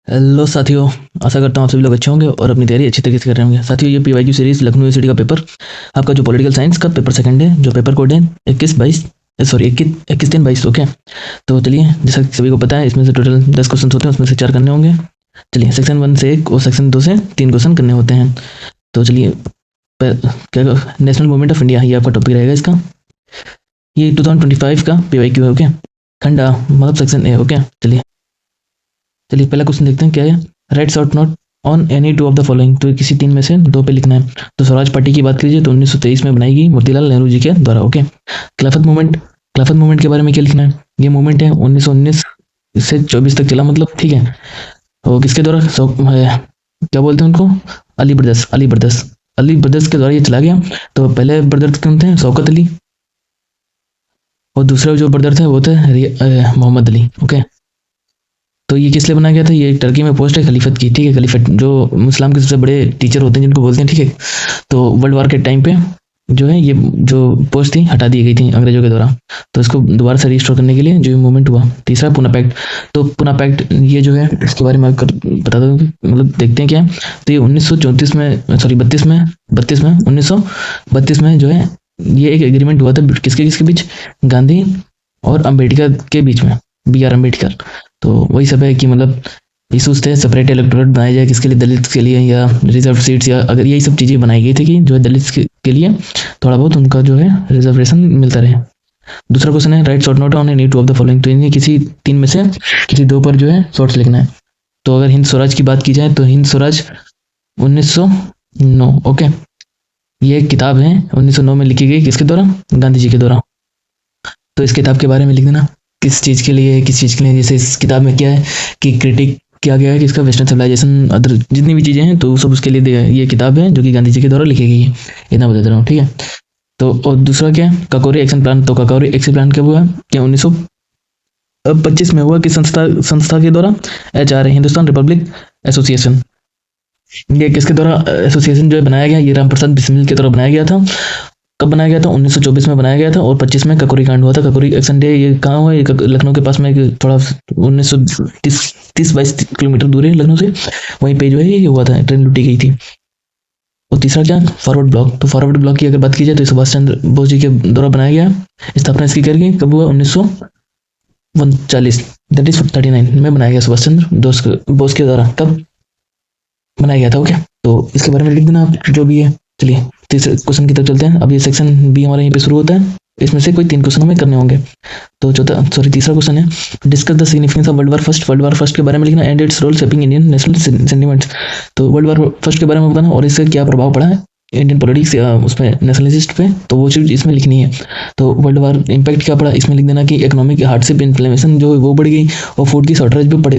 Hello साथियों। आशा करता हूँ आप सभी लोग अच्छे होंगे और अपनी तैयारी अच्छी तरीके से कर रहे होंगे। साथियों, ये पीवाईक्यू सीरीज लखनऊ यूनिवर्सिटी का पेपर, आपका जो पॉलिटिकल साइंस का पेपर सेकंड है, जो पेपर कोड है 21 3 22। ओके, तो चलिए, जैसा कि सभी को पता है, इसमें से टोटल 10 क्वेश्चन होते हैं, उसमें से 4 करने होंगे। चलिए, सेक्शन 1 से 1 और सेक्शन 2 से 3 क्वेश्चन करने होते हैं। तो चलिए, क्या नेशनल मूवमेंट ऑफ इंडिया, ये आपका टॉपिक रहेगा इसका। ये 2025 का पीवाईक्यू है। ओके, खंडा मतलब सेक्शन ए। ओके, चलिए पहला क्वेश्चन देखते हैं क्या है। Right short note on any two of the following, तो किसी 3 में से 2 पे लिखना है। तो स्वराज पार्टी की बात कीजिए तो 1923 में बनाई गई मोतीलाल नेहरू जी के द्वारा। ओके, खिलाफत मूवमेंट के बारे में क्या लिखना है। ये मूवमेंट है 1919 से 24 तक चला, मतलब ठीक है। और किसके द्वारा, क्या बोलते हैं उनको, अली ब्रदर्स के द्वारा ये चला गया। तो पहले ब्रदर कौन थे, शौकत अली, और दूसरे जो ब्रदर थे वो थे मोहम्मद अली। ओके, तो ये किस लिए बनाया गया था, ये टर्की में पोस्ट है खलीफत की। ठीक है, खलीफत जो इस्लाम के सबसे बड़े टीचर होते हैं जिनको बोलते हैं। ठीक है, तो वर्ल्ड वार के टाइम पे जो है ये जो पोस्ट थी हटा दी गई थी अंग्रेजों के द्वारा। तो इसको दोबारा से रिस्टोर करने के लिए जो मूवमेंट हुआ। तीसरा पूना पैक्ट। तो पूना पैक्ट ये जो है इसके बारे में बता दो, मतलब देखते हैं क्या है। तो ये 1934 में, सॉरी 32 में 1932 में जो है ये एक एग्रीमेंट हुआ था किसके किसके बीच, गांधी और अम्बेडकर के बीच में, BR अम्बेडकर। तो वही सब है कि मतलब इशूज थे, सेपरेट इलेक्टोरेट बनाया जाए किसके लिए, दलित के लिए, या रिजर्व सीट्स, या अगर यही सब चीज़ें बनाई गई थी कि जो है दलित के लिए थोड़ा बहुत उनका जो है रिजर्वेशन मिलता रहे। दूसरा क्वेश्चन है right short note on any two of the following, तो इन्हें किसी 3 में से किसी 2 पर जो है शॉर्ट्स लिखना है। तो अगर हिंद स्वराज की बात की जाए तो हिंद स्वराज 1909। ओके, ये एक किताब है 1909 में लिखी गई, किसके द्वारा, गांधी जी के द्वारा। तो इस किताब के बारे में लिख देना, किस चीज़ के लिए, किस चीज़ के लिए। जैसे इस किताब में क्या है कि क्रिटिक किया गया है कि इसका वेस्टर्न सिविलाइजेशन, अदर जितनी भी चीज़ें हैं तो सब उसके लिए ये किताब है जो कि गांधी जी के द्वारा लिखी गई है। इतना बता दे रहा हूँ, ठीक है। तो और दूसरा क्या है, काकोरी एक्शन प्लान। तो काकोरी एक्शन प्लान कब हुआ, क्या 1925 में हुआ, किस संस्था के द्वारा, HR हिंदुस्तान रिपब्लिक एसोसिएशन। ये किसके द्वारा एसोसिएशन जो है बनाया गया, ये राम प्रसाद बिस्मिल के द्वारा बनाया गया था। कब बनाया गया था, 1924 में बनाया गया था, और 25 में ककोरी कांड हुआ था। ककोरी एक्शन डे ये कहाँ हुआ, ये लखनऊ के पास में, थोड़ा 1930-22 किलोमीटर दूर है लखनऊ से। वहीं पे जो है ये हुआ था, ट्रेन लूटी गई थी। और तीसरा क्या, फॉरवर्ड ब्लॉक। तो फॉरवर्ड ब्लॉक की अगर बात की जाए तो सुभाष चंद्र बोस जी के द्वारा बनाया गया। स्थापना इसकी करके कब हुआ, 1939, दैट इज 39 में बनाया गया सुभाष चंद्र बोस के द्वारा। कब बनाया गया था। ओके, तो इसके बारे में लिख देना आप जो भी है। चलिए तीसरे क्वेश्चन की तरफ चलते हैं। अब ये सेक्शन बी हमारे यहीं पे शुरू होता है, इसमें से कोई 3 क्वेश्चन हमें करने होंगे। तो तीसरा क्वेश्चन है discuss the significance of world war first के बारे में लिखना, and its role shaping Indian national sentiments. तो वर्ल्ड वार फर्स्ट के बारे में बताना और इससे क्या प्रभाव पड़ा है इंडियन पॉलिटिक्स या उसमें नेशनलिस्ट पे, तो वो चीज़ इसमें लिखनी है। तो वर्ल्ड वार इम्पैक्ट क्या पड़ा, इसमें लिख देना कि इकोनॉमिक हार्डशिप, इन्फ्लेमेशन जो है वो बढ़ गई, और फूड की शॉर्टेज भी बढ़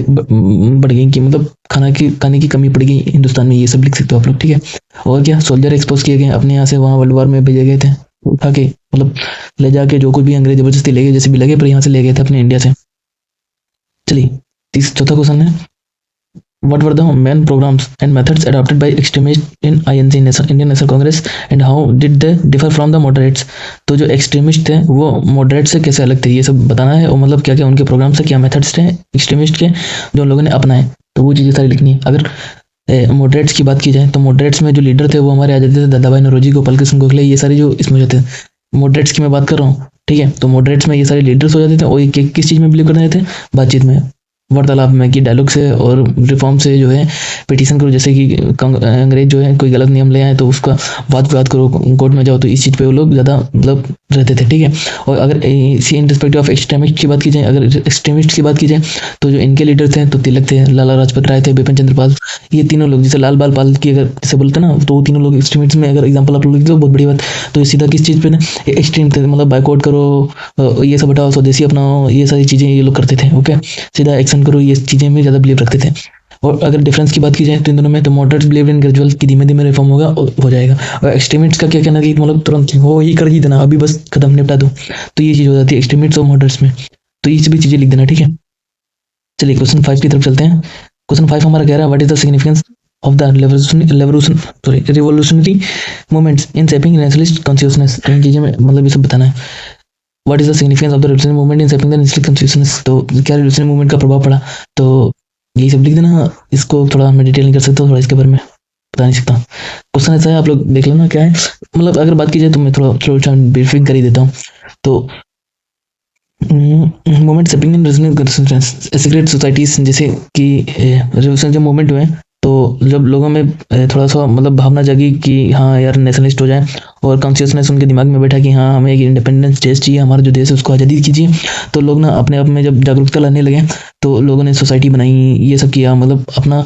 गई, कि मतलब खाने की कमी पड़ गई हिंदुस्तान में। ये सब लिख सकते हो आप लोग, ठीक है। और क्या, सोल्जर एक्सपोज किए गए अपने यहाँ से, वहाँ वर्ल्ड वार में भेजे गए थे, उठा के मतलब ले जाके, जो कुछ भी अंग्रेज जबरदस्ती ले गए, जैसे भी लगे, पर यहाँ से ले गए थे अपने इंडिया से। चलिए चौथा क्वेश्चन है what were the main programs and methods adopted by extremists in INC Indian National Congress and how did they differ from the moderates। तो जो एक्सट्रीमिस्ट थे वो मॉडरेट से कैसे अलग थे, ये सब बताना है। और मतलब क्या क्या उनके प्रोग्राम से क्या मेथड्स थे एक्सट्रीमिस्ट के जो लोगों ने अपनाए, तो वो चीज़ें सारी लिखनी है। अगर मॉडरेट्स की बात की जाए तो मॉडरेट्स में जो लीडर थे वो हमारे आ जाते थे दादा भाई नौरोजी, गोपाल कृष्ण गोखले, ये सारे जो इसमें जाते थे। मॉडरेट्स की मैं बात कर रहा हूँ, ठीक है। तो मॉडरेट्स में ये सारे लीडर्स हो जाते थे, और ये किस चीज़ में बिलीव करते थे, बातचीत में, वार्तालाप में, कि डायलॉग से और रिफॉर्म से जो है पिटीशन करो। जैसे कि अंग्रेज जो है कोई गलत नियम ले आए तो उसका वाद विवाद करो, कोर्ट में जाओ, तो इस चीज़ पे वो लोग ज़्यादा मतलब रहते थे, ठीक है। और अगर इसी इन रिस्पेक्ट ऑफ एक्सट्रीमिस्ट की बात की जाए, अगर एक्सट्रीमिस्ट की बात की जाए तो जो इनके लीडर थे तो तिलक थे, लाला लाजपत राय थे, बिपिन चंद्र पाल, ये तीनों लोग, जैसे लाल बाल पाल की अगर जैसे बोलते ना, तो वो तीनों लोग एक्सट्रीमिस्ट में अगर एग्जाम्पल आप लोग लिख दो, बहुत बड़ी बात। तो ये सीधा किस चीज़ पे ना, एक्सट्रीम थे, मतलब बाइकआउट करो, ये सब हटाओ, स्वदेशी अपनाओ, ये सारी चीज़ें ये लोग करते थे। ओके, सीधा एक्शन करो, ये चीज़ें में ज़्यादा बिलीव रखते थे। और अगर डिफरेंस की बात की जाए तो इन दोनों में, तो मॉडरेट्स बिलीव इन ग्रेजुअल की धीमे धीमे रिफॉर्म होगा और हो जाएगा। और एक्सट्रीमिस्ट्स का क्या कहना कि मतलब तुरंत हो ही कर ही देना, अभी बस खत्म निपटा दो, तो ये चीज़ हो जाती है एक्सट्रीमिस्ट्स और मॉडरेट्स में। तो ये सभी चीज़ें लिख देना, ठीक है। चलिए क्वेश्चन 5 की तरफ चलते हैं। क्वेश्चन 5 हमारा कह रहा है what is the significance of the revolutionary movements in shaping nationalist consciousness. इन चीज़ें में मतलब ये सब बताना है। What is the significance of the revolutionary movement in shaping the nationalist consciousness. तो क्या रिवोल्यूशनरी मूवमेंट का प्रभाव पड़ा, तो यही सब लिख देना। इसको थोड़ा मैं डिटेल नहीं कर सकता, थोड़ा इसके बारे में बता नहीं सकता। क्वेश्चन ऐसा है, आप लोग देख लेना क्या है। मतलब अगर बात की जाए तो मैं थोड़ा थोड़ा ब्रीफिंग कर ही देता हूँ। तो मोमेंट सेपिंग इन सीक्रेट सोसाइटीज, जैसे कि रेवोल्यूशन जब मोमेंट हुए, तो जब लोगों में थोड़ा सा मतलब भावना जागी कि हाँ यार नेशनलिस्ट हो जाए, और कॉन्शियसनेस उनके दिमाग में बैठा कि हाँ हमें एक इंडिपेंडेंस देश चाहिए, हमारा जो देश है उसको आज़ादी कीजिए। तो लोग ना अपने आप में जब जागरूकता लाने लगे, तो लोगों ने सोसाइटी बनाई, ये सब किया, मतलब अपना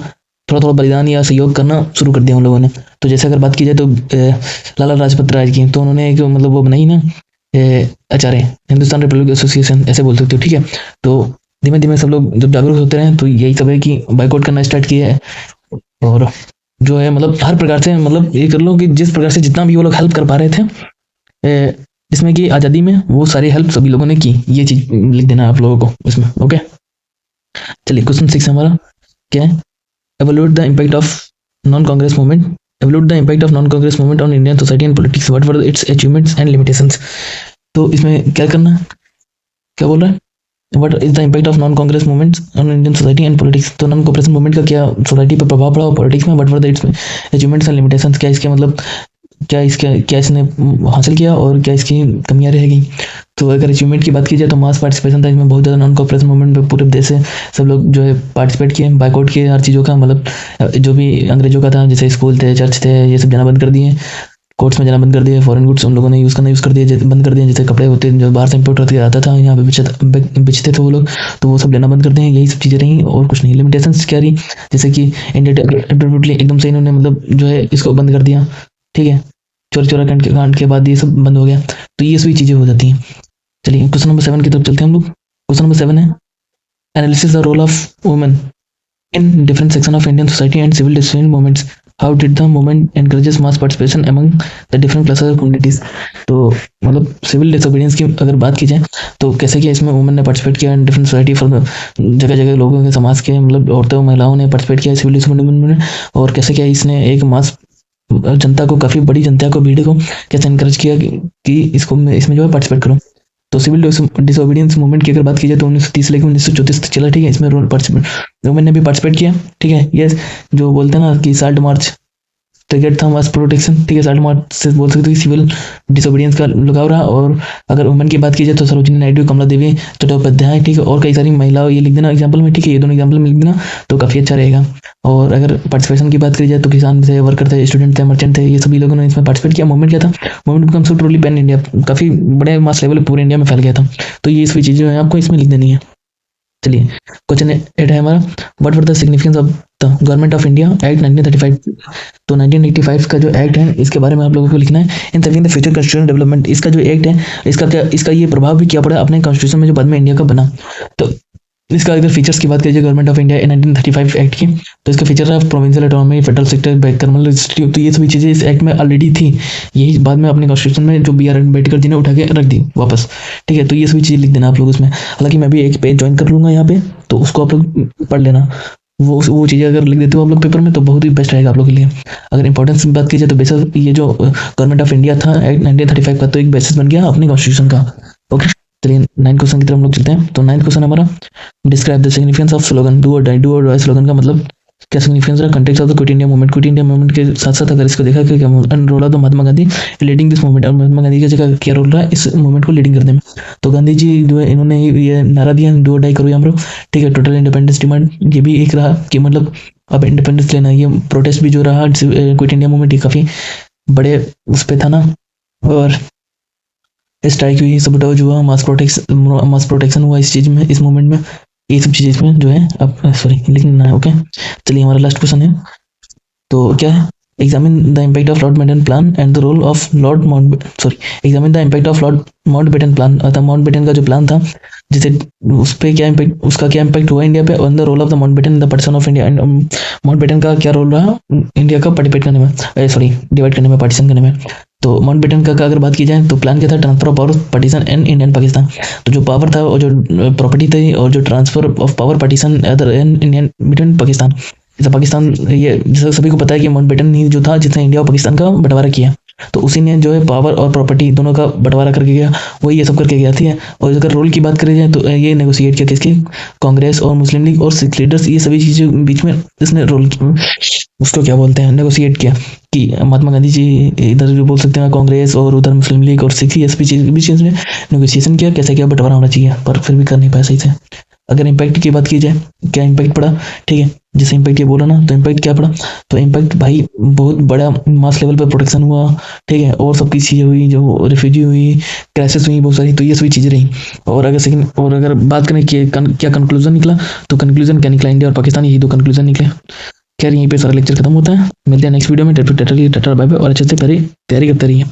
थोड़ा थोड़ा बलिदान या सहयोग करना शुरू कर दिया उन लोगों ने। तो जैसे अगर बात की जाए तो लाला लाजपत राय की, तो उन्होंने एक मतलब वो बनाई ना, एचआरए, हिंदुस्तान रिपब्लिक एसोसिएशन ऐसे बोल सकते हो, ठीक है। तो धीमे धीमे सब लोग जब जागरूक होते रहे, तो यही सब है कि बाइकआउट करना स्टार्ट किया है। और जो है मतलब हर प्रकार से, मतलब ये कर लो कि जिस प्रकार से जितना भी वो लोग हेल्प कर पा रहे थे जिसमें कि आज़ादी में, वो सारी हेल्प सभी लोगों ने की। ये चीज़ लिख देना है आप लोगों को इसमें, ओके। चलिए क्वेश्चन 6 हमारा क्या है, evaluate the impact of non-congress movement, evaluate the impact of non-congress movement on Indian society and politics, what were its achievements and limitations। तो इसमें क्या करना है, क्या बोल रहा है, what is the impact of non Congress movements on Indian society and politics. तो नॉन कॉपरेशन मूवमेंट का क्या सोसाइटी पर प्रभाव पड़ा और पॉलिटिक्स में, what were the it's achievements and limitations, क्या इसके मतलब क्या इसने हासिल किया और क्या इसकी कमियां रह गई। तो अगर अचीवमेंट की बात की जाए तो मास पार्टिसिपेशन था इसमें, बहुत ज़्यादा नॉन कॉपरेशन मूवमेंट में पूरे देश से सब लोग जो है पार्टिसिपेट किए, बाइकआउट किए हर चीज़ों का, मतलब जो भी अंग्रेजों का था, जैसे स्कूल थे, चर्च थे, ये सब जाना बंद कर दिए, कोर्ट्स में जाना बंद कर दिए, फॉरेन गुड्स उन लोगों ने यूज़ कर दिए, बंद कर दिए, जैसे कपड़े होते हैं जो बाहर से इम्पोर्ट होकर आता था, यहाँ पे बेचते थे वो लोग, तो वो सब लेना बंद कर दिए। यही सब चीज़ें रहीं और कुछ नहीं। लिमिटेशंस क्या रही, जैसे कि इंडिया एकदम से इन्होंने मतलब जो है इसको बंद कर दिया, ठीक है, चोरी चोरा कांड के बाद ये सब बंद हो गया, तो ये सभी चीज़ें हो जाती हैं। चलिए क्वेश्चन नंबर 7 की तरफ चलते हैं हम लोग। क्वेश्चन नंबर 7 है, analysis the role of women in different section of Indian society and civil disobedience movements. How did the movement encourages mass participation among the different classes of communities? तो मतलब civil disobedience की अगर बात की जाए तो कैसे किया इसमें वुमेन ने पार्टिसिपेट किया, डिफरेंट सोसाइटी फॉर जगह जगह लोगों के समाज के मतलब औरतों महिलाओं ने पार्टिसिपेट किया सिविल डिसोबीडियंस में, और कैसे किया इसने एक मास जनता को, काफ़ी बड़ी जनता को, भीड़ को कैसे इनकरेज किया कि इसको इसमें जो है पार्टिसिपेट करो। तो सिविल डिसोबीडियंस मूवमेंट की अगर बात की जाए तो 1930 से लेकर 1934 तक चला, ठीक है। इसमें वुमेन ने भी पार्टिसिपेट किया, ठीक है। ये जो बोलते हैं ना कि साल्ट मार्च टारगेट था मास प्रोटेक्शन, ठीक है। साल्ट मार्च से बोल सकते हो कि सिविल डिसोबीडियंस का लगाव रहा। और अगर वुमेन की बात की जाए तो सरोजिनी नायडू, कमला देवी चट्टोपाध्याय, ठीक है, और कई सारी महिलाओं, ये लिख देना एग्जाम्पल में, ठीक है, ये दोनों एग्जाम्पल में लिख देना तो काफ़ी अच्छा रहेगा। और अगर पार्टिसिपेशन की बात करी जाए तो किसान थे, वर्कर थे, स्टूडेंट थे, मर्चेंट थे, ये सभी लोगों ने इसमें पार्टिसिपेट किया। मूवमेंट क्या था, movement becomes truly pan India, काफ़ी बड़े मास लेवल पूरे इंडिया में फैल गया था। तो ये सभी चीज़ें हैं आपको इसमें लिख देनी है। चलिए क्वेश्चन 8 है हमारा, what were the significance of the government of India act 1935। तो 1985 का जो एक्ट है इसके बारे में आप लोगों को लिखना है। इन saving the future constitution development, इसका जो एक्ट है इसका ये प्रभाव भी क्या पड़ा अपने कॉन्स्टिट्यूशन में जो बाद में इंडिया का बना। तो इसका अगर फीचर्स की बात करिए गवर्नमेंट ऑफ इंडिया 1935 एक्ट की, तो इसका फीचर है provincial autonomy, federal sector, colonel institute. तो ये सभी चीज़ें इस एक्ट में ऑलरेडी थी, यही बाद में अपने कॉन्स्टिट्यूशन में जो बी आर अम्बेडकर जी ने उठा के रख दी वापस, ठीक है। तो ये सभी चीज़ें लिख देना आप लोग इसमें। हालांकि मैं भी एक पेज ज्वाइन कर लूँगा यहाँ पे, तो उसको आप लोग पढ़ लेना। वो चीज़ें अगर लिख देते हो आप लोग पेपर में तो बहुत ही बेस्ट रहेगा आप लोग के लिए। अगर इंपॉर्टेंस की बात की जाए तो बेसिस ये जो गवर्नमेंट ऑफ इंडिया था एक्ट 1935 का, तो एक बेसिस बन गया अपने कॉन्स्टिट्यूशन का, ओके। चलिए 9 क्वेश्चन की तरफ हम लोग चलते हैं। तो 9 क्वेश्चन हमारा, describe the significance of slogan do or die. Do or die slogan का मतलब क्या सिग्निफिकेंस रहा, context of the quit India movement. Quit India movement के साथ साथ अगर इसको देखा कि role of the Mahatma Gandhi leading this movement, और महात्मा गांधी की जगह क्या रोल रहा है इस मूवमेंट को लीडिंग करने में। तो गांधी जी जो है इन्होंने ये नारा दिया डू और डाई करो हम लोग, ठीक है। टोटल इंडिपेंडेंस डिमांड, ये भी एक रहा कि मतलब अब इंडिपेंडेंस लेना। ये प्रोटेस्ट भी जो रहा क्विट इंडिया मूवमेंट, ये काफ़ी बड़े उस पर था ना, और स्ट्राइक हुई, सबटाउज हुआ, मास प्रोटेक्शन हुआ इस चीज़ में, इस मूवमेंट में। ये सब चीज़ें इसमें जो है अब सॉरी लिखना है, ओके। चलिए हमारा लास्ट क्वेश्चन है, तो क्या है, examine the impact of Lord Mountbatten plan and the role of examine the impact of Lord Mountbatten plan. अर्थात माउंटबेटन का जो प्लान था, जिसे उस पर क्या इम्पैक्ट, उसका क्या इम्पैक्ट हुआ इंडिया पे, और the role of the Mountbatten in the partition of India. And Mountbatten का क्या रोल रहा इंडिया का पार्टिसिपेट करने में, डिवाइड करने में, पार्टीशन करने में। तो माउंटबेटन का अगर बात की जाए तो प्लान क्या था, transfer of power partition and Indian Pakistan. तो जो पावर था और जो प्रॉपर्टी थी और जो transfer of power partition other Indian between Pakistan, जैसे पाकिस्तान, ये जैसे सभी को पता है कि माउंटबेटन ही जो था जिसने इंडिया और पाकिस्तान का बंटवारा किया, तो उसी ने जो है पावर और प्रॉपर्टी दोनों का बंटवारा करके गया, वही ये सब करके गया, ठीक है। और अगर रोल की बात करी जाए तो ये नेगोशिएट किया किसकी, कांग्रेस और मुस्लिम लीग और सिख लीडर्स, ये सभी चीज़ें बीच में इसने रोल उसको क्या बोलते हैं, नेगोशिएट किया कि महात्मा गांधी जी इधर जो बोल सकते हैं कांग्रेस और उधर मुस्लिम लीग और सिख, ये सभी बीच में नेगोशिएशन किया कैसे क्या बंटवारा होना चाहिए, पर फिर भी कर नहीं पाया सही से। अगर इम्पैक्ट की बात की जाए, क्या इम्पैक्ट पड़ा, ठीक है, जैसे इम्पैक्ट ये बोला ना, तो इम्पैक्ट क्या पड़ा, तो इम्पैक्ट भाई बहुत बड़ा मास लेवल पर प्रोटेक्शन हुआ, ठीक है, और सबकी चीज़ें हुई, जो रिफ्यूजी हुई, क्राइसिस हुई बहुत सारी, तो ये सभी चीज़ें रही। और अगर सेकंड, और अगर बात करें कि क्या कंक्लूजन निकला, तो कंक्लूजन क्या निकला, इंडिया और पाकिस्तान, यही दो कंक्लूजन निकले। खैर यहीं पे सारा लेक्चर खत्म होता है, मिलते हैं नेक्स्ट वीडियो में, टाटा बाय बाय, और अच्छे से तैयारी करते रहिए।